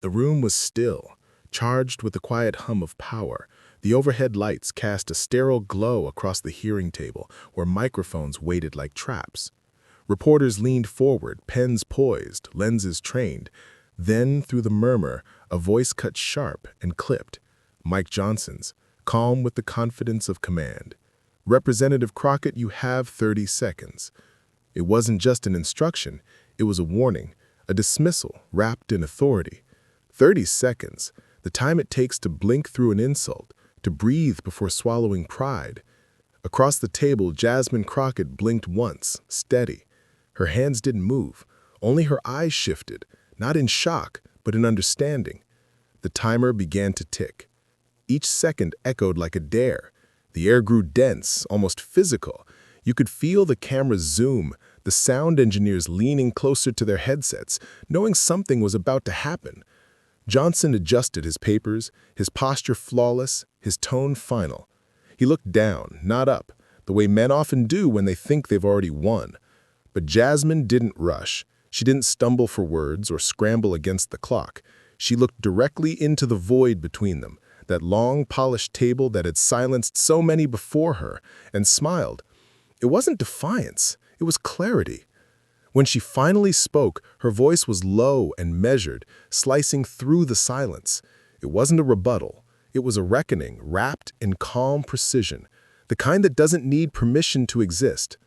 The room was still, charged with the quiet hum of power. The overhead lights cast a sterile glow across the hearing table, where microphones waited like traps. Reporters leaned forward, pens poised, lenses trained. Then, through the murmur, a voice cut sharp and clipped. Mike Johnson's, calm with the confidence of command. "Representative Crockett, you have 30 seconds." It wasn't just an instruction, it was a warning, a dismissal wrapped in authority. 30 seconds, the time it takes to blink through an insult, to breathe before swallowing pride. Across the table, Jasmine Crockett blinked once, steady. Her hands didn't move, only her eyes shifted, not in shock, but in understanding. The timer began to tick. Each second echoed like a dare. The air grew dense, almost physical. You could feel the cameras zoom, the sound engineers leaning closer to their headsets, knowing something was about to happen. Johnson adjusted his papers, his posture flawless, his tone final. He looked down, not up, the way men often do when they think they've already won. But Jasmine didn't rush. She didn't stumble for words or scramble against the clock. She looked directly into the void between them, that long, polished table that had silenced so many before her, and smiled. It wasn't defiance, it was clarity. When she finally spoke, her voice was low and measured, slicing through the silence. It wasn't a rebuttal. It was a reckoning wrapped in calm precision, the kind that doesn't need permission to exist.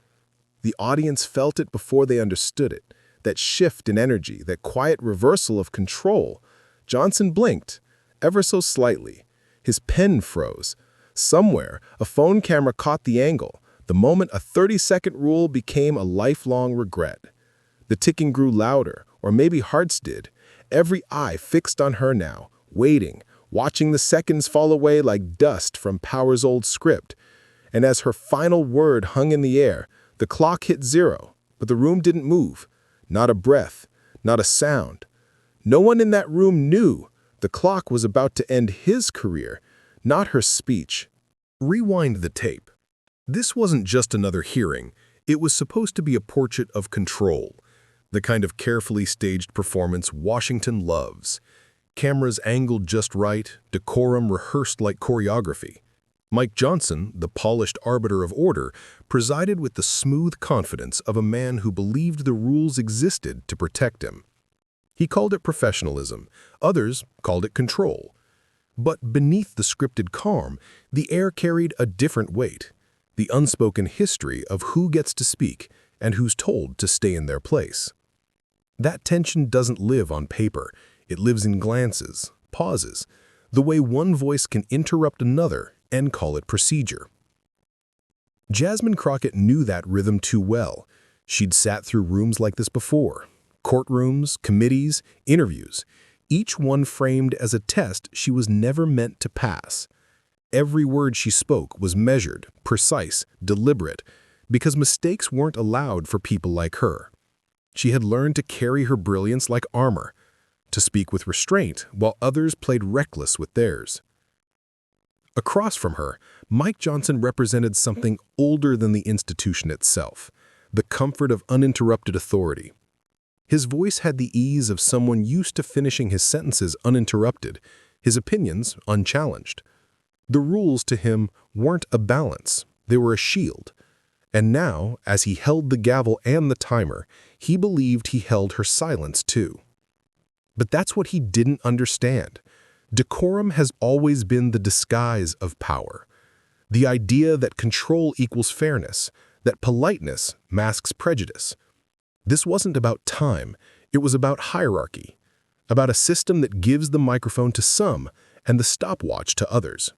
The audience felt it before they understood it, that shift in energy, that quiet reversal of control. Johnson blinked, ever so slightly. His pen froze. Somewhere, a phone camera caught the angle, the moment a 30-second rule became a lifelong regret. The ticking grew louder, or maybe hearts did. Every eye fixed on her now, waiting, watching the seconds fall away like dust from Power's old script. And as her final word hung in the air, the clock hit 0, but the room didn't move. Not a breath, not a sound. No one in that room knew the clock was about to end his career, not her speech. Rewind the tape. This wasn't just another hearing. It was supposed to be a portrait of control, the kind of carefully staged performance Washington loves. Cameras angled just right, decorum rehearsed like choreography. Mike Johnson, the polished arbiter of order, presided with the smooth confidence of a man who believed the rules existed to protect him. He called it professionalism. Others called it control. But beneath the scripted calm, the air carried a different weight, the unspoken history of who gets to speak and who's told to stay in their place. That tension doesn't live on paper. It lives in glances, pauses, the way one voice can interrupt another and call it procedure. Jasmine Crockett knew that rhythm too well. She'd sat through rooms like this before. Courtrooms, committees, interviews, each one framed as a test she was never meant to pass. Every word she spoke was measured, precise, deliberate, because mistakes weren't allowed for people like her. She had learned to carry her brilliance like armor, to speak with restraint while others played reckless with theirs. Across from her, Mike Johnson represented something older than the institution itself, the comfort of uninterrupted authority. His voice had the ease of someone used to finishing his sentences uninterrupted, his opinions unchallenged. The rules to him weren't a balance, they were a shield. And now, as he held the gavel and the timer, he believed he held her silence too. But that's what he didn't understand. Decorum has always been the disguise of power. The idea that control equals fairness, that politeness masks prejudice. This wasn't about time, it was about hierarchy, about a system that gives the microphone to some and the stopwatch to others.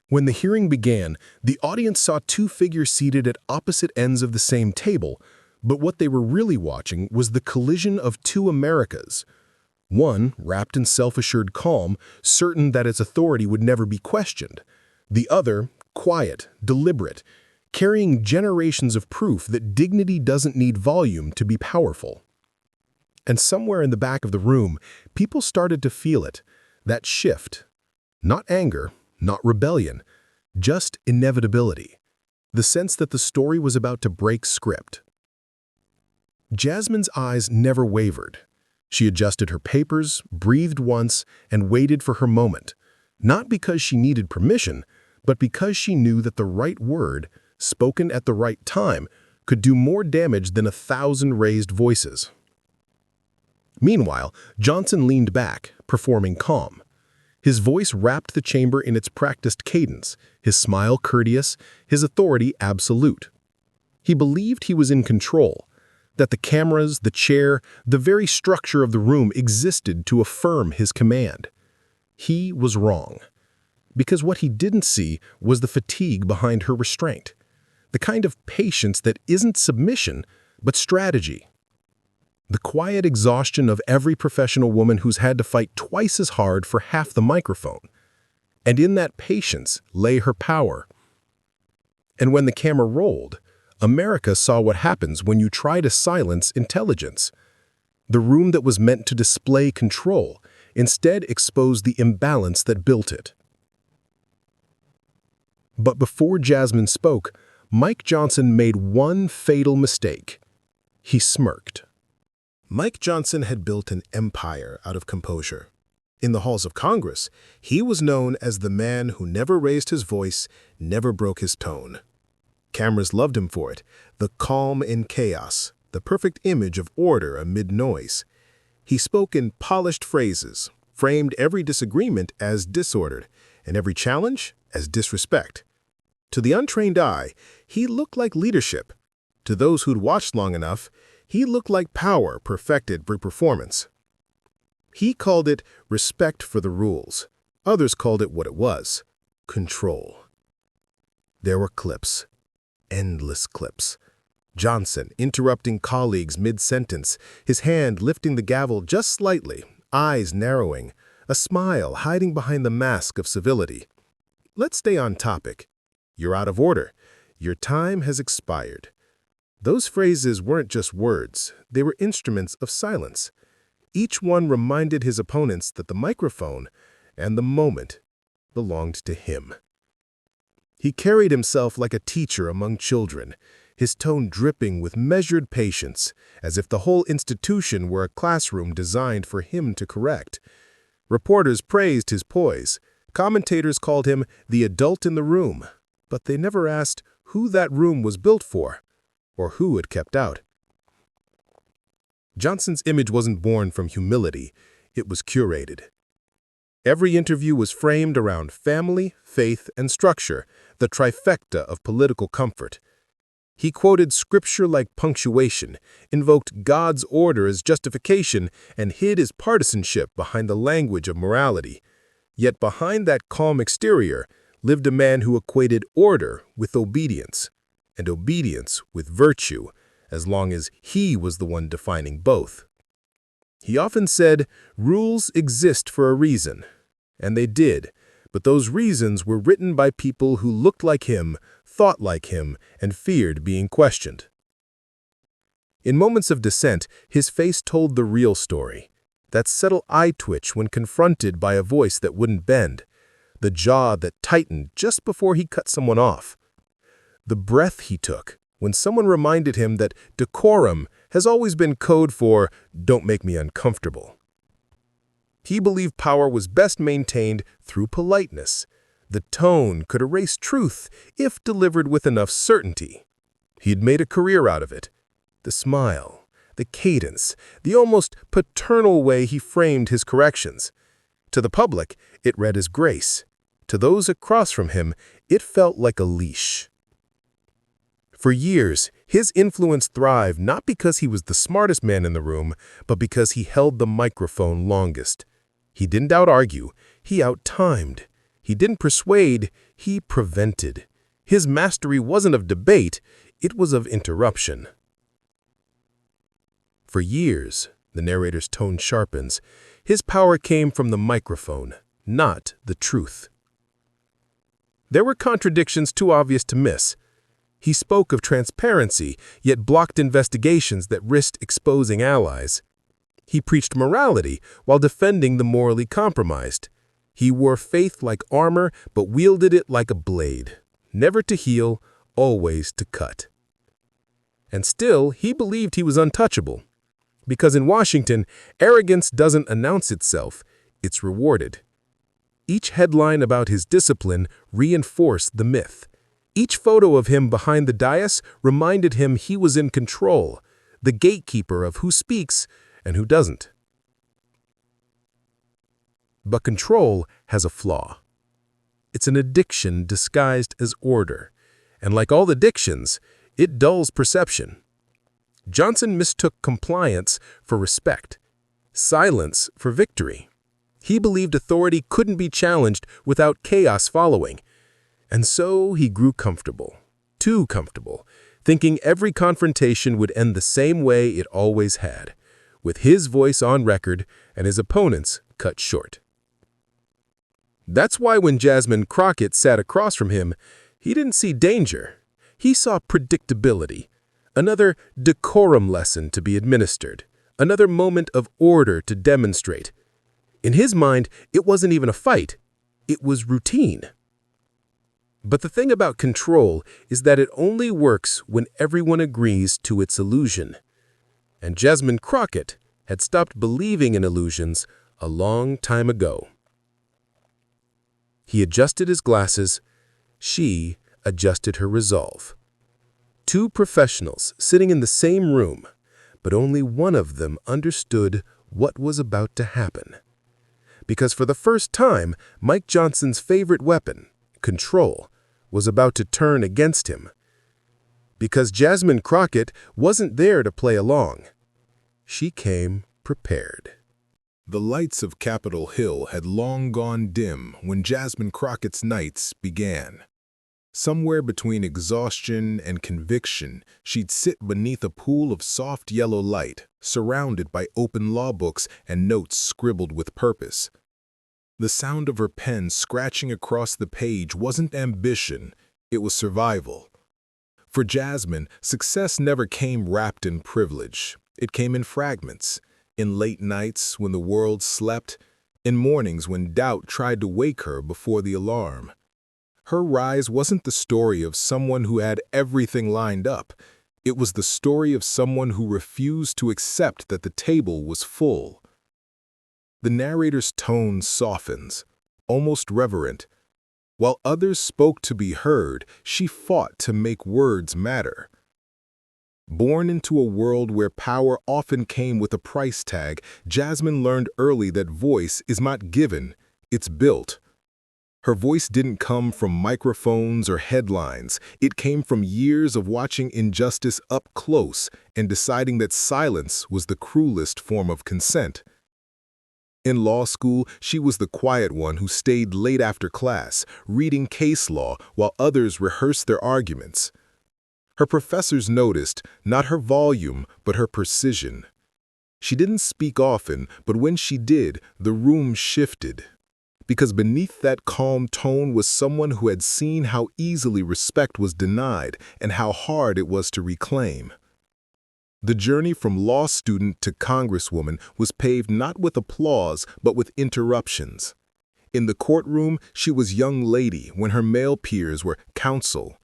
When the hearing began, the audience saw two figures seated at opposite ends of the same table, but what they were really watching was the collision of two Americas. One, wrapped in self-assured calm, certain that its authority would never be questioned. The other, quiet, deliberate, carrying generations of proof that dignity doesn't need volume to be powerful. And somewhere in the back of the room, people started to feel it, that shift. Not anger, not rebellion, just inevitability. The sense that the story was about to break script. Jasmine's eyes never wavered. She adjusted her papers, breathed once, and waited for her moment, not because she needed permission, but because she knew that the right word, spoken at the right time, could do more damage than 1,000 raised voices. Meanwhile, Johnson leaned back, performing calm. His voice wrapped the chamber in its practiced cadence, his smile courteous, his authority absolute. He believed he was in control, that the cameras, the chair, the very structure of the room existed to affirm his command. He was wrong, because what he didn't see was the fatigue behind her restraint, the kind of patience that isn't submission, but strategy. The quiet exhaustion of every professional woman who's had to fight twice as hard for half the microphone. And in that patience lay her power. And when the camera rolled, America saw what happens when you try to silence intelligence. The room that was meant to display control instead exposed the imbalance that built it. But before Jasmine spoke, Mike Johnson made one fatal mistake. He smirked. Mike Johnson had built an empire out of composure. In the halls of Congress, he was known as the man who never raised his voice, never broke his tone. Cameras loved him for it, the calm in chaos, the perfect image of order amid noise. He spoke in polished phrases, framed every disagreement as disordered, and every challenge as disrespect. To the untrained eye, he looked like leadership. To those who'd watched long enough, he looked like power perfected by performance. He called it respect for the rules. Others called it what it was: control. There were clips, endless clips. Johnson interrupting colleagues mid-sentence, his hand lifting the gavel just slightly, eyes narrowing, a smile hiding behind the mask of civility. Let's stay on topic. You're out of order. Your time has expired. Those phrases weren't just words, they were instruments of silence. Each one reminded his opponents that the microphone and the moment belonged to him. He carried himself like a teacher among children, his tone dripping with measured patience, as if the whole institution were a classroom designed for him to correct. Reporters praised his poise. Commentators called him the adult in the room, but they never asked who that room was built for, or who it kept out. Johnson's image wasn't born from humility, it was curated. Every interview was framed around family, faith, and structure, the trifecta of political comfort. He quoted scripture like punctuation, invoked God's order as justification, and hid his partisanship behind the language of morality. Yet behind that calm exterior lived a man who equated order with obedience, and obedience with virtue, as long as he was the one defining both. He often said, rules exist for a reason, and they did, but those reasons were written by people who looked like him, thought like him, and feared being questioned. In moments of dissent, his face told the real story, that subtle eye twitch when confronted by a voice that wouldn't bend, the jaw that tightened just before he cut someone off, the breath he took when someone reminded him that decorum has always been code for "don't make me uncomfortable." He believed power was best maintained through politeness. The tone could erase truth if delivered with enough certainty. He'd made a career out of it. The smile, the cadence, the almost paternal way he framed his corrections. To the public, it read as grace. To those across from him, it felt like a leash. For years, his influence thrived not because he was the smartest man in the room, but because he held the microphone longest. He didn't out-argue, he out-timed. He didn't persuade, he prevented. His mastery wasn't of debate, it was of interruption. For years, the narrator's tone sharpens, his power came from the microphone, not the truth. There were contradictions too obvious to miss. He spoke of transparency, yet blocked investigations that risked exposing allies. He preached morality while defending the morally compromised. He wore faith like armor, but wielded it like a blade, never to heal, always to cut. And still, he believed he was untouchable. Because in Washington, arrogance doesn't announce itself, it's rewarded. Each headline about his discipline reinforced the myth. Each photo of him behind the dais reminded him he was in control, the gatekeeper of who speaks and who doesn't. But control has a flaw. It's an addiction disguised as order, and like all addictions, it dulls perception. Johnson mistook compliance for respect, silence for victory. He believed authority couldn't be challenged without chaos following, and so he grew comfortable, too comfortable, thinking every confrontation would end the same way it always had, with his voice on record and his opponents cut short. That's why when Jasmine Crockett sat across from him, he didn't see danger. He saw predictability, another decorum lesson to be administered, another moment of order to demonstrate. In his mind, it wasn't even a fight. It was routine. But the thing about control is that it only works when everyone agrees to its illusion. And Jasmine Crockett had stopped believing in illusions a long time ago. He adjusted his glasses. She adjusted her resolve. Two professionals sitting in the same room, but only one of them understood what was about to happen. Because for the first time, Mike Johnson's favorite weapon, control, was about to turn against him. Because Jasmine Crockett wasn't there to play along. She came prepared. The lights of Capitol Hill had long gone dim when Jasmine Crockett's nights began. Somewhere between exhaustion and conviction, she'd sit beneath a pool of soft yellow light, surrounded by open law books and notes scribbled with purpose. The sound of her pen scratching across the page wasn't ambition, it was survival. For Jasmine, success never came wrapped in privilege. It came in fragments. In late nights when the world slept, in mornings when doubt tried to wake her before the alarm. Her rise wasn't the story of someone who had everything lined up. It was the story of someone who refused to accept that the table was full. The narrator's tone softens, almost reverent. While others spoke to be heard, she fought to make words matter. Born into a world where power often came with a price tag, Jasmine learned early that voice is not given, it's built. Her voice didn't come from microphones or headlines. It came from years of watching injustice up close and deciding that silence was the cruelest form of consent. In law school, she was the quiet one who stayed late after class, reading case law while others rehearsed their arguments. Her professors noticed not her volume, but her precision. She didn't speak often, but when she did, the room shifted. Because beneath that calm tone was someone who had seen how easily respect was denied and how hard it was to reclaim. The journey from law student to congresswoman was paved not with applause, but with interruptions. In the courtroom, she was young lady when her male peers were counsel.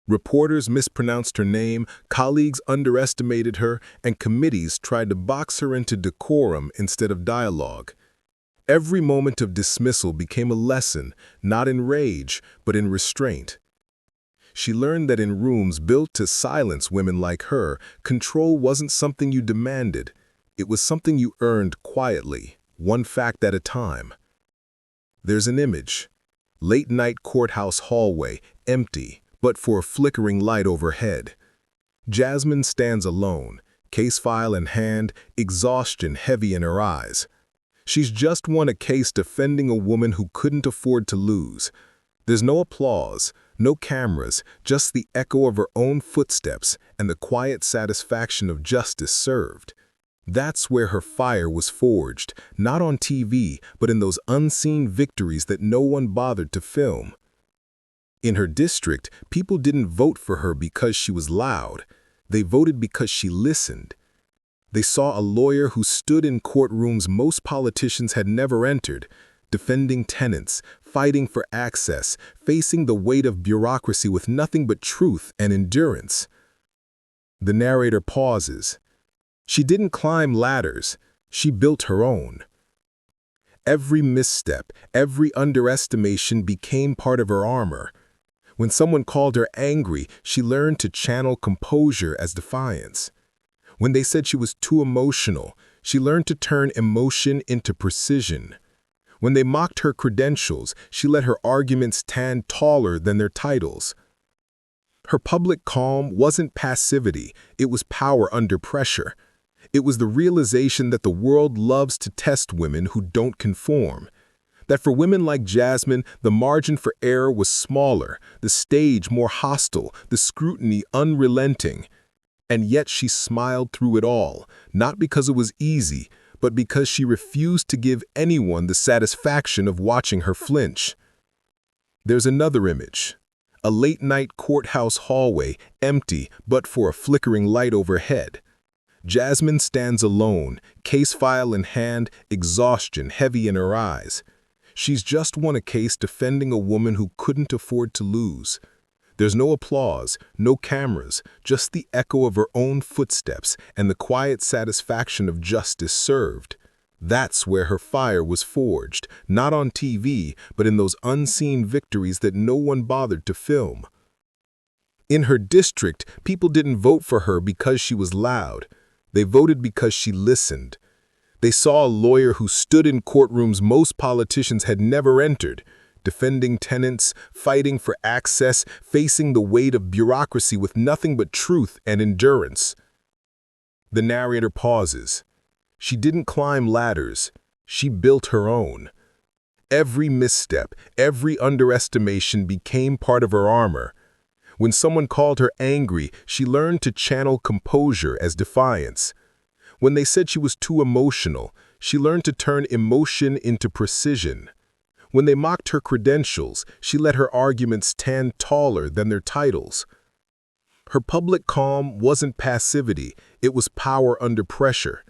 Reporters mispronounced her name, colleagues underestimated her, and committees tried to box her into decorum instead of dialogue. Every moment of dismissal became a lesson, not in rage, but in restraint. She learned that in rooms built to silence women like her, control wasn't something you demanded. It was something you earned quietly, one fact at a time. There's an image. Late-night courthouse hallway, empty, but for a flickering light overhead. Jasmine stands alone, case file in hand, exhaustion heavy in her eyes. She's just won a case defending a woman who couldn't afford to lose. There's no applause, no cameras, just the echo of her own footsteps and the quiet satisfaction of justice served. That's where her fire was forged, not on TV, but in those unseen victories that no one bothered to film. In her district, people didn't vote for her because she was loud. They voted because she listened. They saw a lawyer who stood in courtrooms most politicians had never entered, defending tenants, fighting for access, facing the weight of bureaucracy with nothing but truth and endurance. The narrator pauses. She didn't climb ladders, she built her own. Every misstep, every underestimation became part of her armor. When someone called her angry, she learned to channel composure as defiance. When they said she was too emotional, she learned to turn emotion into precision. When they mocked her credentials, she let her arguments stand taller than their titles. Her public calm wasn't passivity, it was power under pressure. It was the realization that the world loves to test women who don't conform. That for women like Jasmine, the margin for error was smaller, the stage more hostile, the scrutiny unrelenting. And yet she smiled through it all, not because it was easy, but because she refused to give anyone the satisfaction of watching her flinch. There's another image. A late-night courthouse hallway, empty but for a flickering light overhead. Jasmine stands alone, case file in hand, exhaustion heavy in her eyes. She's just won a case defending a woman who couldn't afford to lose. There's no applause, no cameras, just the echo of her own footsteps and the quiet satisfaction of justice served. That's where her fire was forged, not on TV, but in those unseen victories that no one bothered to film. In her district, people didn't vote for her because she was loud. They voted because she listened. They saw a lawyer who stood in courtrooms most politicians had never entered, defending tenants, fighting for access, facing the weight of bureaucracy with nothing but truth and endurance. The narrator pauses. She didn't climb ladders, she built her own. Every misstep, every underestimation became part of her armor. When someone called her angry, she learned to channel composure as defiance. When they said she was too emotional, she learned to turn emotion into precision. When they mocked her credentials, she let her arguments stand taller than their titles. Her public calm wasn't passivity, it was power under pressure.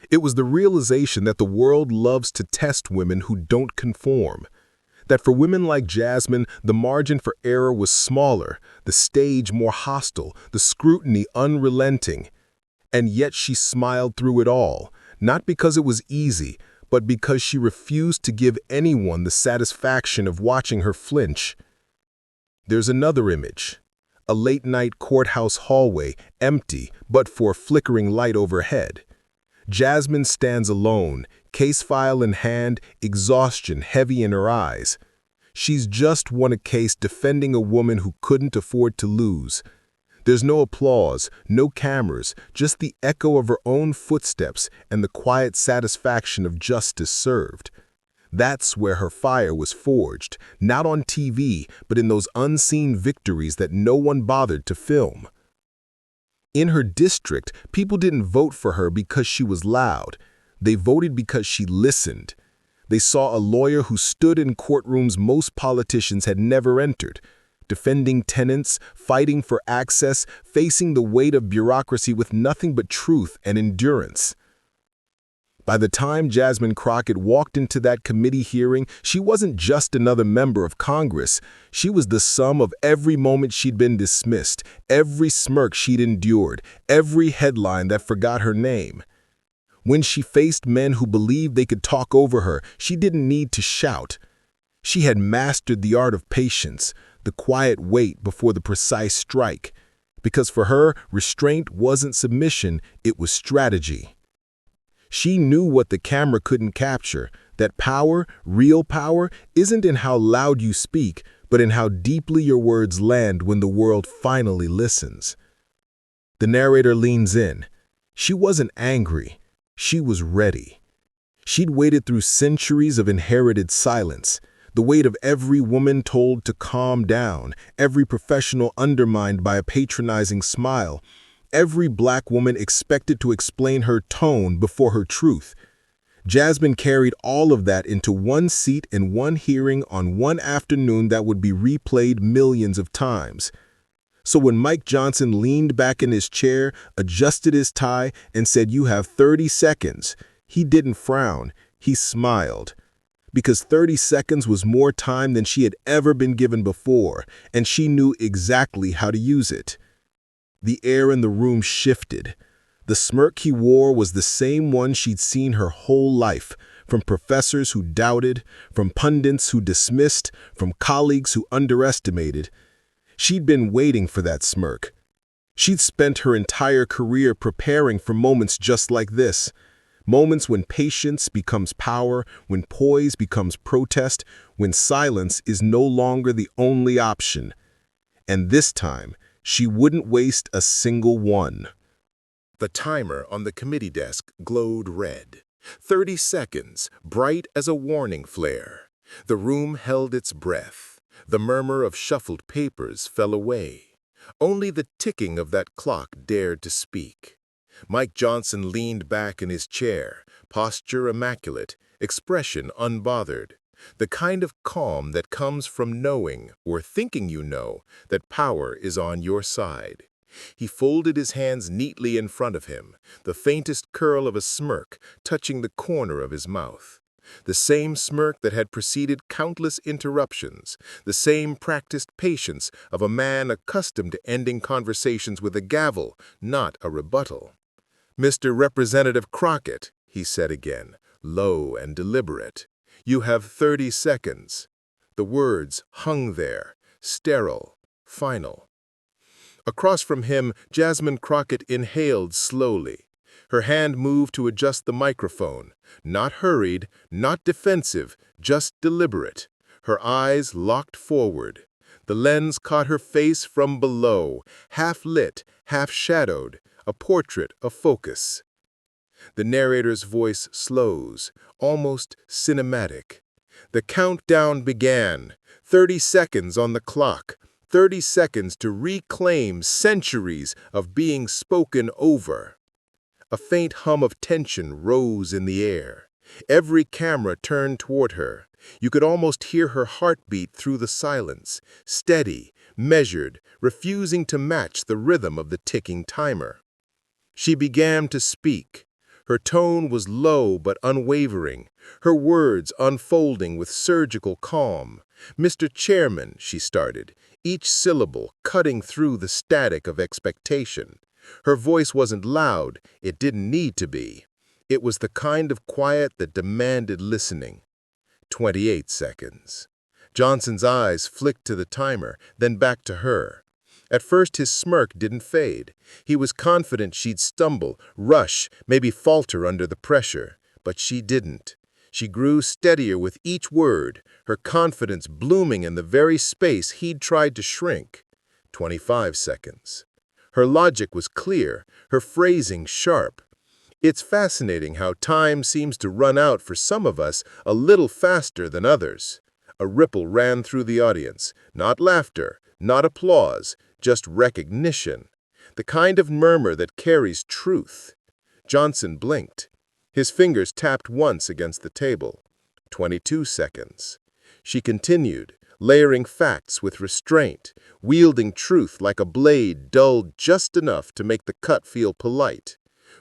It was the realization that the world loves to test women who don't conform. That for women like Jasmine, the margin for error was smaller, the stage more hostile, the scrutiny unrelenting. And yet she smiled through it all, not because it was easy, but because she refused to give anyone the satisfaction of watching her flinch. There's another image. A late-night courthouse hallway, empty but for a flickering light overhead. Jasmine stands alone, case file in hand, exhaustion heavy in her eyes. She's just won a case defending a woman who couldn't afford to lose. There's no applause, no cameras, just the echo of her own footsteps and the quiet satisfaction of justice served. That's where her fire was forged, not on TV, but in those unseen victories that no one bothered to film. In her district, people didn't vote for her because she was loud. They voted because she listened. They saw a lawyer who stood in courtrooms most politicians had never entered, defending tenants, fighting for access, facing the weight of bureaucracy with nothing but truth and endurance. By the time Jasmine Crockett walked into that committee hearing, she wasn't just another member of Congress. She was the sum of every moment she'd been dismissed, every smirk she'd endured, every headline that forgot her name. When she faced men who believed they could talk over her, she didn't need to shout. She had mastered the art of patience, the quiet wait before the precise strike. Because for her, restraint wasn't submission, it was strategy. She knew what the camera couldn't capture, that power, real power, isn't in how loud you speak, but in how deeply your words land when the world finally listens. The narrator leans in. She wasn't angry. She was ready. She'd waited through centuries of inherited silence, the weight of every woman told to calm down, every professional undermined by a patronizing smile, every black woman expected to explain her tone before her truth. Jasmine carried all of that into one seat in one hearing on one afternoon that would be replayed millions of times. So when Mike Johnson leaned back in his chair, adjusted his tie, and said, "You have 30 seconds," he didn't frown, he smiled. Because 30 seconds was more time than she had ever been given before, and she knew exactly how to use it. The air in the room shifted. The smirk he wore was the same one she'd seen her whole life, from professors who doubted, from pundits who dismissed, from colleagues who underestimated. She'd been waiting for that smirk. She'd spent her entire career preparing for moments just like this. Moments when patience becomes power, when poise becomes protest, when silence is no longer the only option. And this time, she wouldn't waste a single one. The timer on the committee desk glowed red. 30 seconds, bright as a warning flare. The room held its breath. The murmur of shuffled papers fell away. Only the ticking of that clock dared to speak. Mike Johnson leaned back in his chair, posture immaculate, expression unbothered. The kind of calm that comes from knowing, or thinking you know, that power is on your side. He folded his hands neatly in front of him, the faintest curl of a smirk touching the corner of his mouth. The same smirk that had preceded countless interruptions, the same practiced patience of a man accustomed to ending conversations with a gavel, not a rebuttal. "Mr. Representative Crockett," he said again, low and deliberate, "you have 30 seconds." The words hung there, sterile, final. Across from him, Jasmine Crockett inhaled slowly. Her hand moved to adjust the microphone, not hurried, not defensive, just deliberate. Her eyes locked forward. The lens caught her face from below, half lit, half shadowed, a portrait of focus. The narrator's voice slows, almost cinematic. The countdown began. 30 seconds on the clock. 30 seconds to reclaim centuries of being spoken over. A faint hum of tension rose in the air. Every camera turned toward her. You could almost hear her heartbeat through the silence, steady, measured, refusing to match the rhythm of the ticking timer. She began to speak. Her tone was low but unwavering, her words unfolding with surgical calm. "Mr. Chairman," she started, each syllable cutting through the static of expectation. Her voice wasn't loud, it didn't need to be. It was the kind of quiet that demanded listening. 28 seconds. Johnson's eyes flicked to the timer, then back to her. At first his smirk didn't fade. He was confident she'd stumble, rush, maybe falter under the pressure. But she didn't. She grew steadier with each word, her confidence blooming in the very space he'd tried to shrink. 25 seconds. Her logic was clear, her phrasing sharp. It's fascinating how time seems to run out for some of us a little faster than others. A ripple ran through the audience, not laughter, not applause, just recognition. The kind of murmur that carries truth. Johnson blinked. His fingers tapped once against the table. 22 seconds. She continued, layering facts with restraint, wielding truth like a blade dulled just enough to make the cut feel polite.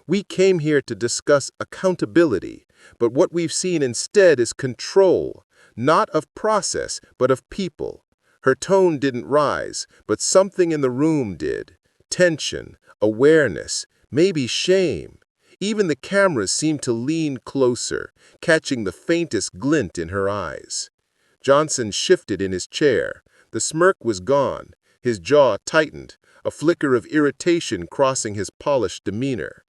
"We came here to discuss accountability, but what we've seen instead is control, not of process, but of people." Her tone didn't rise, but something in the room did. Tension, awareness, maybe shame. Even the cameras seemed to lean closer, catching the faintest glint in her eyes. Johnson shifted in his chair. The smirk was gone. His jaw tightened, a flicker of irritation crossing his polished demeanor.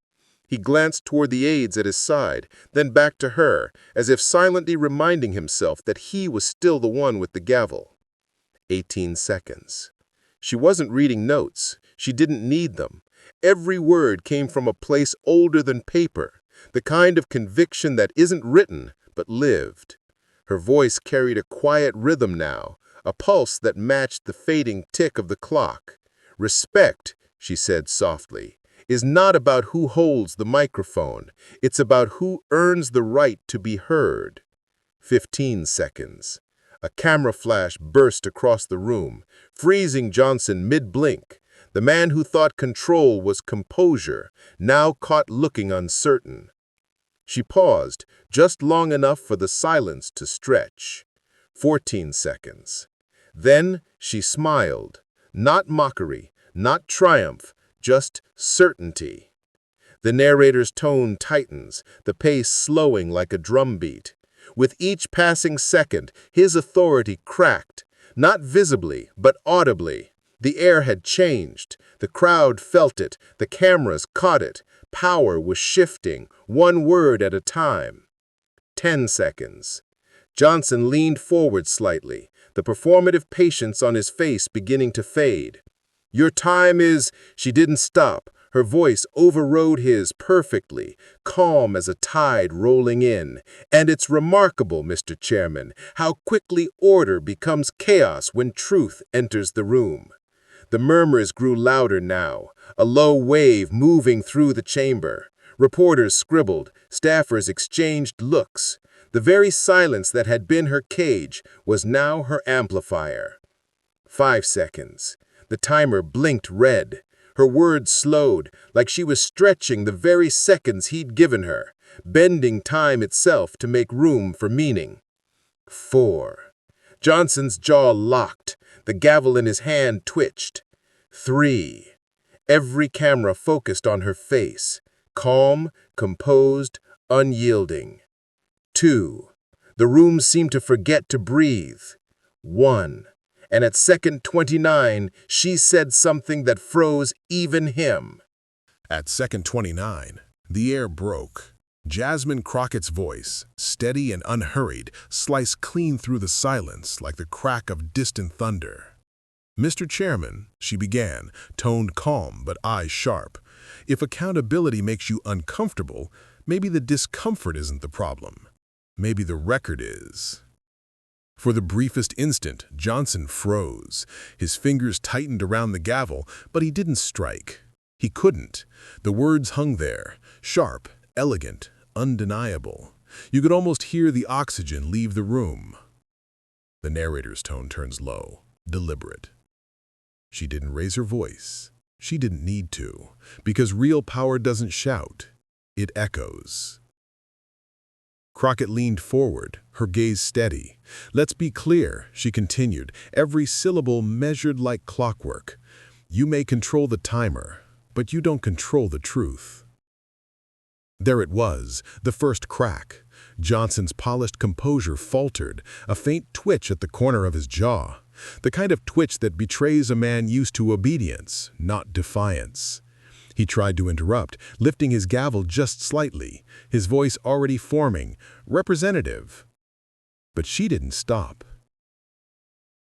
He glanced toward the aides at his side, then back to her, as if silently reminding himself that he was still the one with the gavel. 18 seconds. She wasn't reading notes. She didn't need them. Every word came from a place older than paper, the kind of conviction that isn't written, but lived. Her voice carried a quiet rhythm now, a pulse that matched the fading tick of the clock. "Respect," she said softly, "is not about who holds the microphone. It's about who earns the right to be heard." 15 seconds. A camera flash burst across the room, freezing Johnson mid-blink. The man who thought control was composure, now caught looking uncertain. She paused, just long enough for the silence to stretch. 14 seconds. Then she smiled. Not mockery, not triumph, just certainty. The narrator's tone tightens, the pace slowing like a drumbeat. With each passing second, his authority cracked, not visibly, but audibly. The air had changed. The crowd felt it. The cameras caught it. Power was shifting, one word at a time. 10 seconds. Johnson leaned forward slightly, the performative patience on his face beginning to fade. Your time is... She didn't stop. Her voice overrode his perfectly, calm as a tide rolling in. And it's remarkable, Mr. Chairman, how quickly order becomes chaos when truth enters the room. The murmurs grew louder now, a low wave moving through the chamber. Reporters scribbled, staffers exchanged looks. The very silence that had been her cage was now her amplifier. 5 seconds. The timer blinked red. Her words slowed, like she was stretching the very seconds he'd given her, bending time itself to make room for meaning. 4. Johnson's jaw locked. The gavel in his hand twitched. 3. Every camera focused on her face, calm, composed, unyielding. 2. The room seemed to forget to breathe. 1. And at second 29, she said something that froze even him. At second 29, the air broke. Jasmine Crockett's voice, steady and unhurried, sliced clean through the silence like the crack of distant thunder. Mr. Chairman, she began, toned calm but eyes sharp. If accountability makes you uncomfortable, maybe the discomfort isn't the problem. Maybe the record is. For the briefest instant, Johnson froze. His fingers tightened around the gavel, but he didn't strike. He couldn't. The words hung there, sharp, elegant, undeniable. You could almost hear the oxygen leave the room. The narrator's tone turns low, deliberate. She didn't raise her voice. She didn't need to, because real power doesn't shout. It echoes. Crockett leaned forward, her gaze steady. Let's be clear, she continued, every syllable measured like clockwork. You may control the timer, but you don't control the truth. There it was, the first crack. Johnson's polished composure faltered, a faint twitch at the corner of his jaw. The kind of twitch that betrays a man used to obedience, not defiance. He tried to interrupt, lifting his gavel just slightly, his voice already forming, representative. But she didn't stop.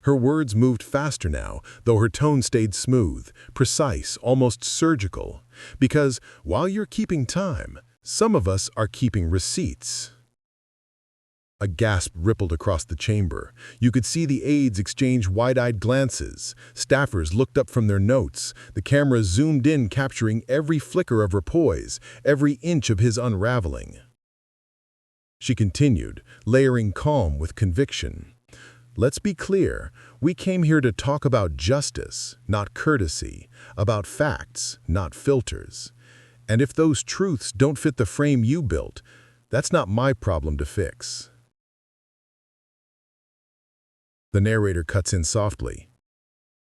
Her words moved faster now, though her tone stayed smooth, precise, almost surgical. Because while you're keeping time, some of us are keeping receipts. A gasp rippled across the chamber. You could see the aides exchange wide-eyed glances. Staffers looked up from their notes. The camera zoomed in, capturing every flicker of her poise, every inch of his unraveling. She continued, layering calm with conviction. Let's be clear. We came here to talk about justice, not courtesy, about facts, not filters. And if those truths don't fit the frame you built, that's not my problem to fix. The narrator cuts in softly.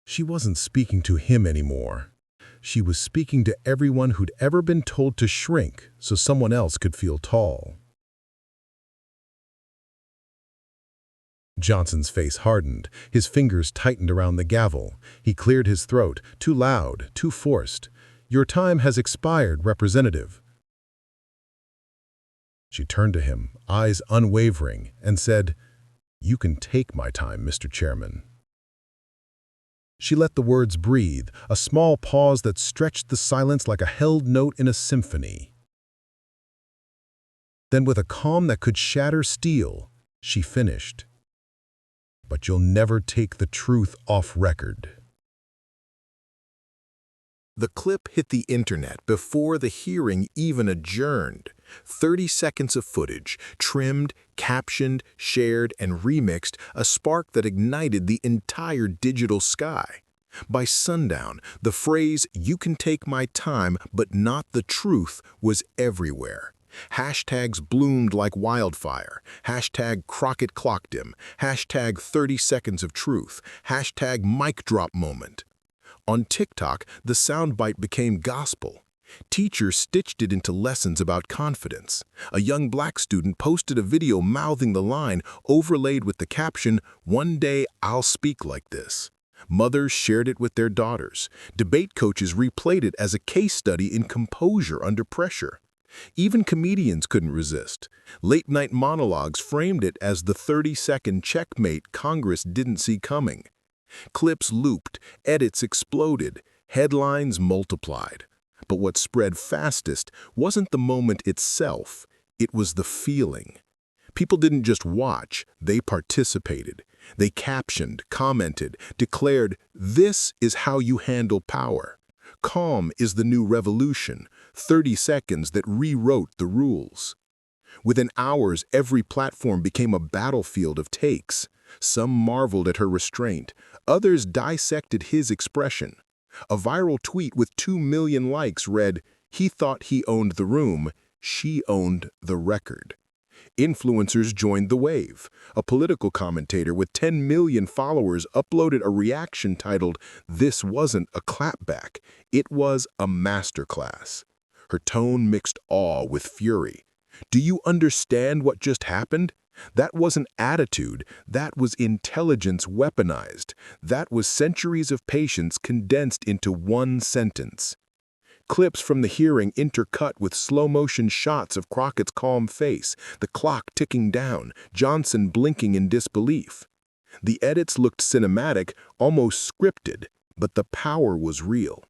She wasn't speaking to him anymore. She was speaking to everyone who'd ever been told to shrink so someone else could feel tall. Johnson's face hardened. His fingers tightened around the gavel. He cleared his throat, too loud, too forced. Your time has expired, Representative. She turned to him, eyes unwavering, and said, You can take my time, Mr. Chairman. She let the words breathe, a small pause that stretched the silence like a held note in a symphony. Then with a calm that could shatter steel, she finished. But you'll never take the truth off record. The clip hit the internet before the hearing even adjourned. 30 seconds of footage, trimmed, captioned, shared, and remixed, a spark that ignited the entire digital sky. By sundown, the phrase, "You can take my time, but not the truth," was everywhere. Hashtags bloomed like wildfire. Hashtag Crockett clocked him. Hashtag 30 seconds of truth. Hashtag mic drop moment. On TikTok, the soundbite became gospel. Teachers stitched it into lessons about confidence. A young black student posted a video mouthing the line, overlaid with the caption, "One day I'll speak like this." Mothers shared it with their daughters. Debate coaches replayed it as a case study in composure under pressure. Even comedians couldn't resist. Late-night monologues framed it as the 30-second checkmate Congress didn't see coming. Clips looped, edits exploded, headlines multiplied. But what spread fastest wasn't the moment itself, it was the feeling. People didn't just watch, they participated. They captioned, commented, declared, "This is how you handle power. Calm is the new revolution, 30 seconds that rewrote the rules." Within hours, every platform became a battlefield of takes. Some marveled at her restraint, others dissected his expression. A viral tweet with 2 million likes read, "He thought he owned the room, she owned the record." Influencers joined the wave. A political commentator with 10 million followers uploaded a reaction titled, "This wasn't a clapback, it was a masterclass." Her tone mixed awe with fury. "Do you understand what just happened? That wasn't attitude, that was intelligence weaponized. That was centuries of patience condensed into one sentence." Clips from the hearing intercut with slow-motion shots of Crockett's calm face, the clock ticking down, Johnson blinking in disbelief. The edits looked cinematic, almost scripted, but the power was real.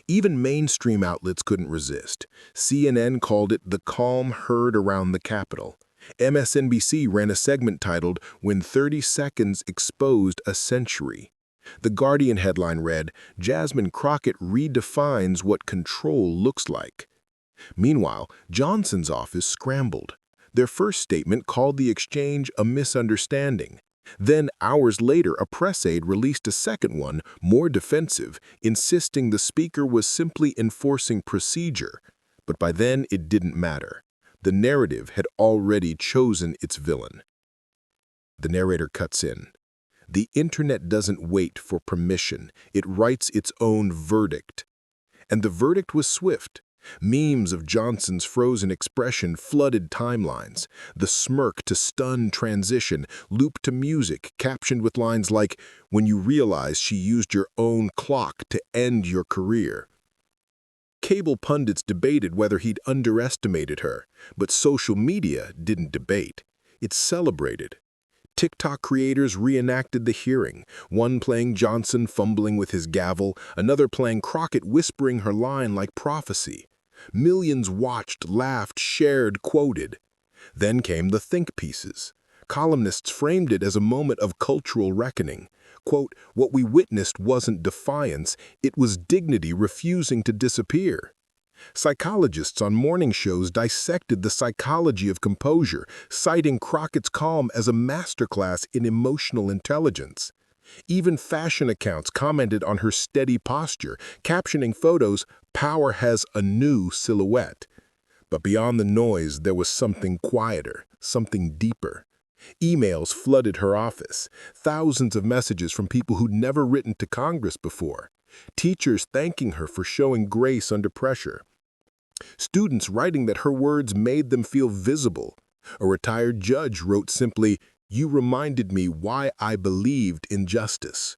Even mainstream outlets couldn't resist. CNN called it the calm herd around the Capitol. MSNBC ran a segment titled, "When 30 Seconds Exposed a Century." The Guardian headline read, "Jasmine Crockett redefines what control looks like." Meanwhile, Johnson's office scrambled. Their first statement called the exchange a misunderstanding. Then, hours later, a press aide released a second one, more defensive, insisting the speaker was simply enforcing procedure. But by then, it didn't matter. The narrative had already chosen its villain. The narrator cuts in. "The internet doesn't wait for permission. It writes its own verdict." And the verdict was swift. Memes of Johnson's frozen expression flooded timelines. The smirk to stunned transition, looped to music, captioned with lines like, "When you realize she used your own clock to end your career." Cable pundits debated whether he'd underestimated her, but social media didn't debate. It celebrated. TikTok creators reenacted the hearing, one playing Johnson fumbling with his gavel, another playing Crockett whispering her line like prophecy. Millions watched, laughed, shared, quoted. Then came the think pieces. Columnists framed it as a moment of cultural reckoning. Quote, "What we witnessed wasn't defiance, it was dignity refusing to disappear." Psychologists on morning shows dissected the psychology of composure, citing Crockett's calm as a masterclass in emotional intelligence. Even fashion accounts commented on her steady posture, captioning photos, "Power has a new silhouette." But beyond the noise, there was something quieter, something deeper. Emails flooded her office, thousands of messages from people who'd never written to Congress before. Teachers thanking her for showing grace under pressure. Students writing that her words made them feel visible. A retired judge wrote simply, "You reminded me why I believed in justice."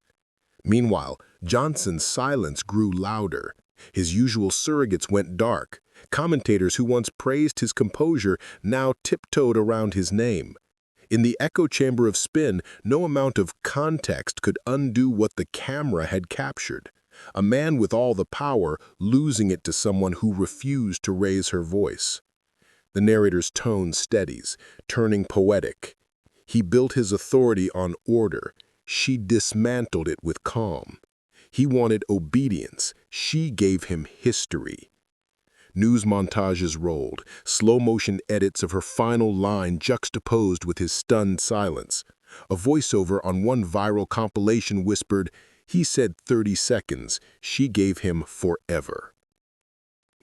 Meanwhile, Johnson's silence grew louder. His usual surrogates went dark. Commentators who once praised his composure now tiptoed around his name. In the echo chamber of spin, no amount of context could undo what the camera had captured. A man with all the power losing it to someone who refused to raise her voice. The narrator's tone steadies, turning poetic. He built his authority on order. She dismantled it with calm. He wanted obedience. She gave him history. News montages rolled, slow-motion edits of her final line juxtaposed with his stunned silence. A voiceover on one viral compilation whispered, "He said 30 seconds, she gave him forever."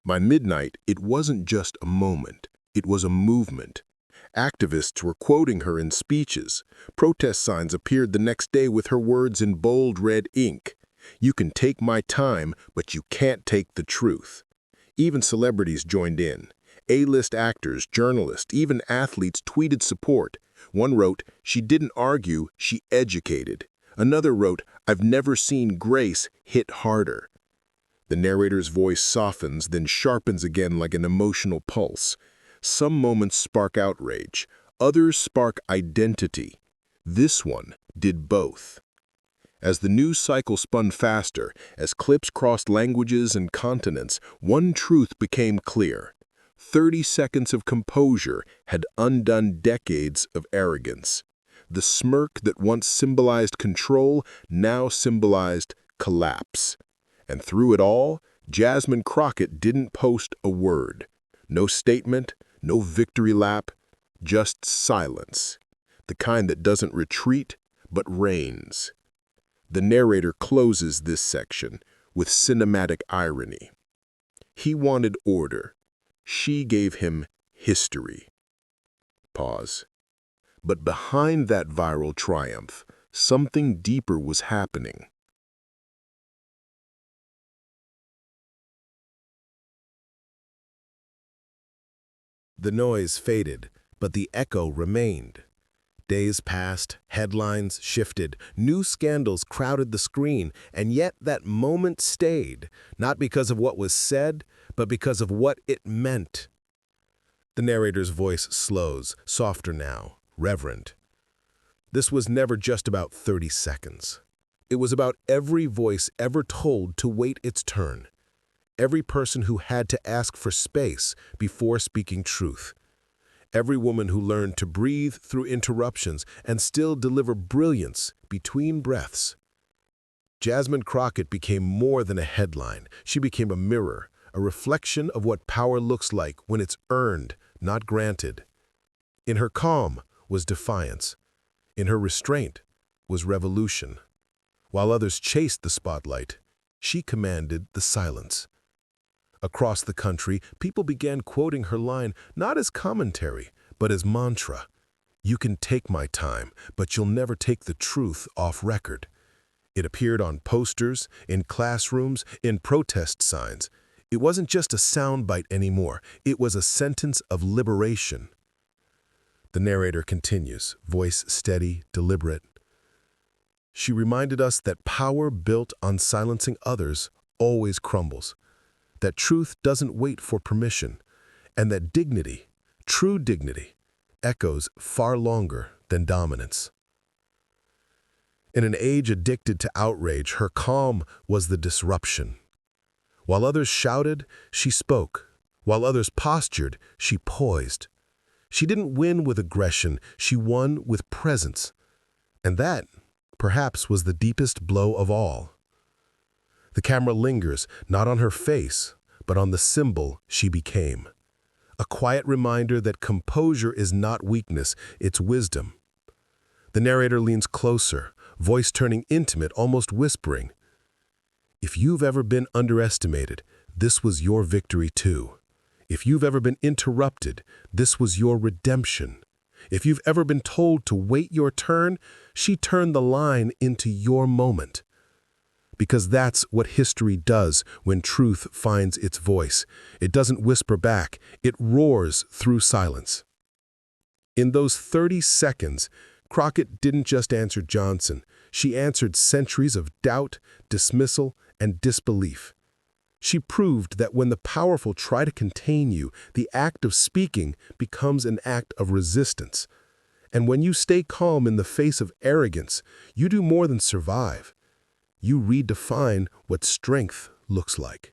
By midnight, it wasn't just a moment, it was a movement. Activists were quoting her in speeches. Protest signs appeared the next day with her words in bold red ink. "You can take my time, but you can't take the truth." Even celebrities joined in. A-list actors, journalists, even athletes tweeted support. One wrote, "She didn't argue, she educated." Another wrote, "I've never seen Grace hit harder." The narrator's voice softens, then sharpens again like an emotional pulse. Some moments spark outrage, others spark identity. This one did both. As the news cycle spun faster, as clips crossed languages and continents, one truth became clear. 30 seconds of composure had undone decades of arrogance. The smirk that once symbolized control now symbolized collapse. And through it all, Jasmine Crockett didn't post a word. No statement, no victory lap, just silence. The kind that doesn't retreat, but reigns. The narrator closes this section with cinematic irony. He wanted order. She gave him history. Pause. But behind that viral triumph, something deeper was happening. The noise faded, but the echo remained. Days passed, headlines shifted, new scandals crowded the screen, and yet that moment stayed, not because of what was said, but because of what it meant. The narrator's voice slows, softer now, reverent. This was never just about 30 seconds. It was about every voice ever told to wait its turn. Every person who had to ask for space before speaking truth. Every woman who learned to breathe through interruptions and still deliver brilliance between breaths. Jasmine Crockett became more than a headline. She became a mirror, a reflection of what power looks like when it's earned, not granted. In her calm was defiance. In her restraint was revolution. While others chased the spotlight, she commanded the silence. Across the country, people began quoting her line not as commentary, but as mantra. "You can take my time, but you'll never take the truth off record." It appeared on posters, in classrooms, in protest signs. It wasn't just a soundbite anymore. It was a sentence of liberation. The narrator continues, voice steady, deliberate. She reminded us that power built on silencing others always crumbles. That truth doesn't wait for permission, and that dignity, true dignity, echoes far longer than dominance. In an age addicted to outrage, her calm was the disruption. While others shouted, she spoke. While others postured, she poised. She didn't win with aggression, she won with presence. And that, perhaps, was the deepest blow of all. The camera lingers, not on her face, but on the symbol she became. A quiet reminder that composure is not weakness, it's wisdom. The narrator leans closer, voice turning intimate, almost whispering. If you've ever been underestimated, this was your victory too. If you've ever been interrupted, this was your redemption. If you've ever been told to wait your turn, she turned the line into your moment. Because that's what history does when truth finds its voice. It doesn't whisper back, it roars through silence. In those 30 seconds, Crockett didn't just answer Johnson. She answered centuries of doubt, dismissal, and disbelief. She proved that when the powerful try to contain you, the act of speaking becomes an act of resistance. And when you stay calm in the face of arrogance, you do more than survive. You redefine what strength looks like.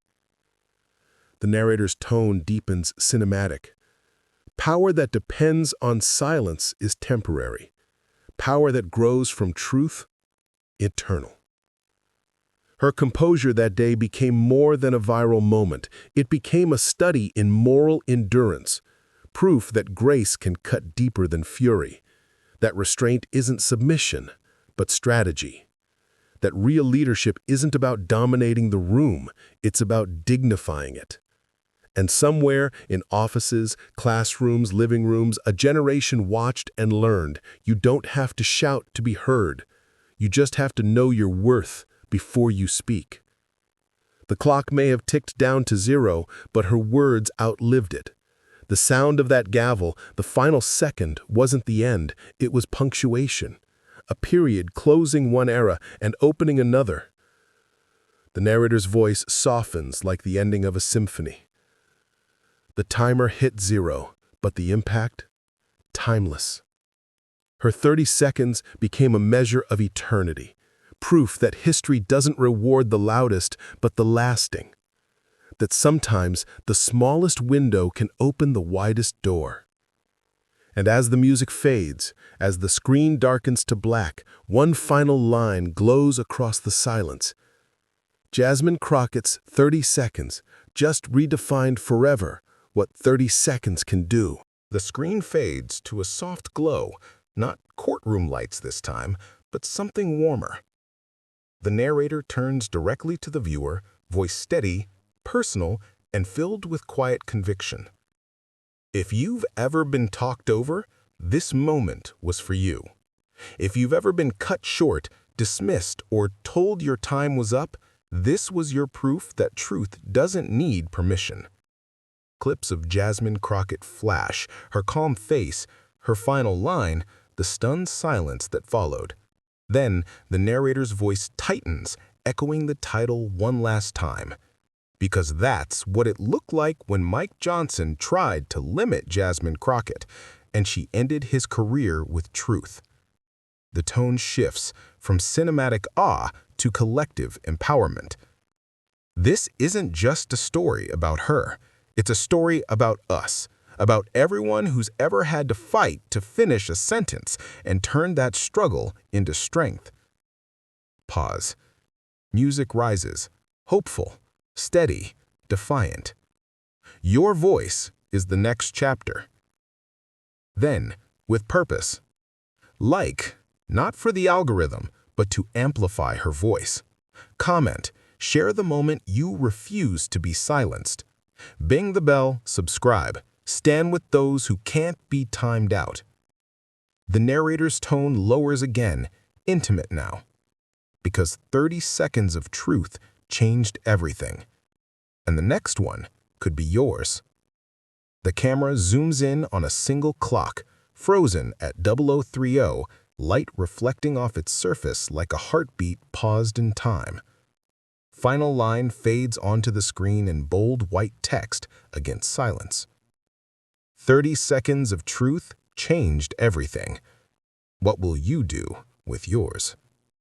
The narrator's tone deepens cinematic. Power that depends on silence is temporary. Power that grows from truth, eternal. Her composure that day became more than a viral moment. It became a study in moral endurance, proof that grace can cut deeper than fury, that restraint isn't submission, but strategy. That real leadership isn't about dominating the room, it's about dignifying it. And somewhere in offices, classrooms, living rooms, a generation watched and learned, you don't have to shout to be heard. You just have to know your worth before you speak. The clock may have ticked down to 0, but her words outlived it. The sound of that gavel, the final second, wasn't the end, it was punctuation. A period closing one era and opening another. The narrator's voice softens like the ending of a symphony. The timer hit 0, but the impact? Timeless. Her 30 seconds became a measure of eternity, proof that history doesn't reward the loudest, but the lasting. That sometimes the smallest window can open the widest door. And as the music fades, as the screen darkens to black, one final line glows across the silence. Jasmine Crockett's 30 seconds just redefined forever what 30 seconds can do. The screen fades to a soft glow, not courtroom lights this time, but something warmer. The narrator turns directly to the viewer, voice steady, personal, and filled with quiet conviction. If you've ever been talked over, this moment was for you. If you've ever been cut short, dismissed, or told your time was up, this was your proof that truth doesn't need permission. Clips of Jasmine Crockett flash, her calm face, her final line, the stunned silence that followed. Then, the narrator's voice tightens, echoing the title one last time. Because that's what it looked like when Mike Johnson tried to limit Jasmine Crockett, and she ended his career with truth. The tone shifts from cinematic awe to collective empowerment. This isn't just a story about her. It's a story about us, about everyone who's ever had to fight to finish a sentence and turn that struggle into strength. Pause. Music rises, hopeful, steady, defiant. Your voice is the next chapter. Then, with purpose. Like, not for the algorithm, but to amplify her voice. Comment, share the moment you refuse to be silenced. Bing the bell, subscribe. Stand with those who can't be timed out. The narrator's tone lowers again, intimate now. Because 30 seconds of truth changed everything. And the next one could be yours. The camera zooms in on a single clock, frozen at 0030, light reflecting off its surface like a heartbeat paused in time. Final line fades onto the screen in bold white text against silence. 30 seconds of truth changed everything. What will you do with yours?